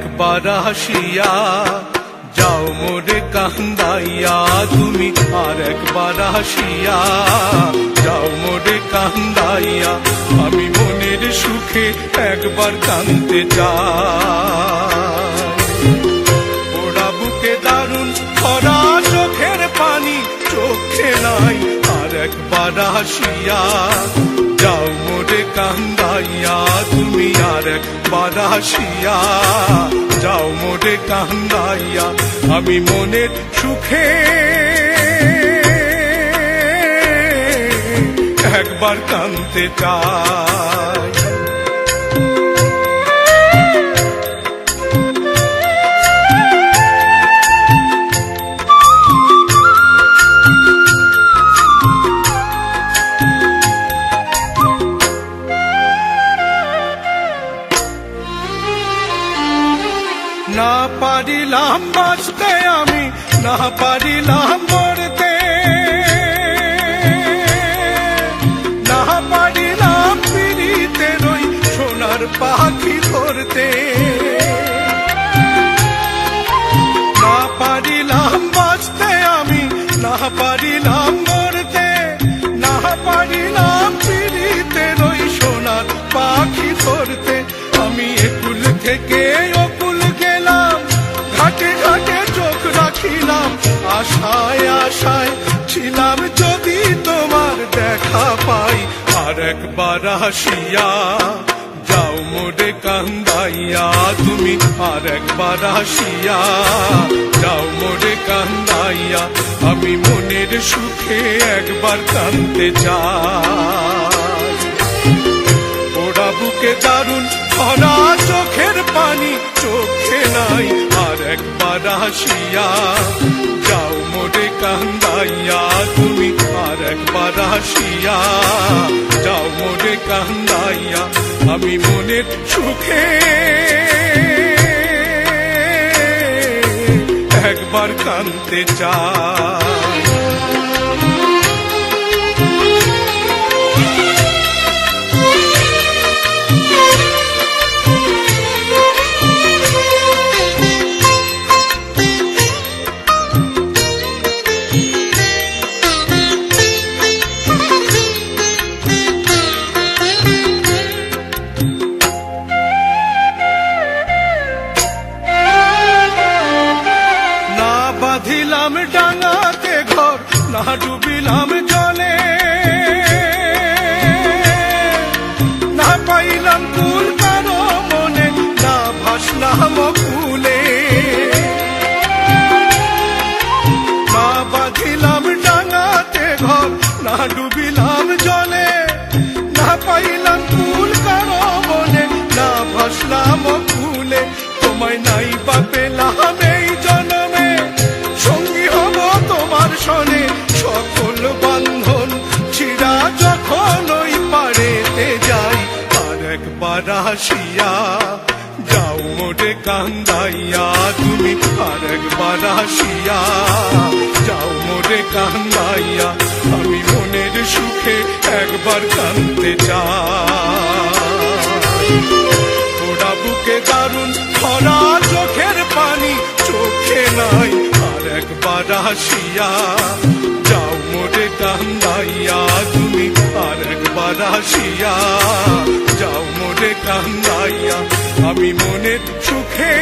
একবার আসিয়া যাও মোরে কান্দাইয়া, তুমি আর একবার আসিয়া যাও মোরে কান্দাইয়া। আমি মনের সুখে একবার কাঁদতে চাই। পোড়া বুকে দারুণ ভরা চোখের পানি চোখে নাই, আর একবার আসিয়া যাও মোরে কান্দাইয়া, তুমি আর একবার আসিয়া যাও মোরে কান্দাইয়া। আমি মনের সুখে একবার কাঁদতে চাই। না পারিলাম বাঁচতে আমি, না পারিলাম মরতে, না পারিলাম পিড়িতে রই সোনার পাখি ধরতে। না পারিলাম বাঁচতে আমি, না পারিলাম মরতে, না পারিলাম পিড়িতে রই সোনার পাখি ধরতে। আমি একুল থেকে অকুল গেলাম, ঘাটে ঘাটে চোখ রাখিলাম, আশায় আশায় ছিলাম যদি তোমার দেখা পাই। আর একবার আসিয়া যাও মোরে কান্দাইয়া, তুমি আর একবার আসিয়া যাও মোরে কান্দাইয়া। আমি মনের সুখে একবার কাঁদতে চাই। পোড়া বুকে দারুণ ভরা চোখের পানি চোখে নাই, আর একবার আসিয়া যাও মোরে কান্দাইয়া, তুমি আর একবার আসিয়া যাও মোরে কান্দাইয়া। আমি মনের সুখে একবার কাঁদতে চাই। বাঁধিলাম ডাঙাতে ঘর, না ডুবিলাম জলে, না পাইলাম কুল কারো মনে, না ভাসলাম কুলে। না বাঁধিলাম ডাঙাতে ঘর, না ডুবিলাম জলে, না পাইলাম কুল কারো মনে, না ভাসলাম কুলে। তোমায় নাই বা পেলাম এই জন্মে, সঙ্গী হব তোমার সনে, সকল বান্ধন ছিড়া যখন ওই পারেতে যাই। আর একবার আসিয়া যাও মোরে কান্দাইয়া, তুমি আর একবার আসিয়া যাও মোরে কান্দাইয়া। আমি মনের সুখে একবার কাঁদতে চাই। পোড়া বুকে দারুণ ভরা চোখের পানি চোখে নাই, আর একবার আসিয়া যাও মোরে কান্দাইয়া, তুমি আর একবার আসিয়া যাও মোরে কান্দাইয়া। আমি মনের সুখে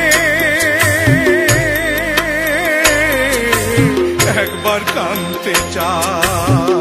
একবার কাঁদতে চাই।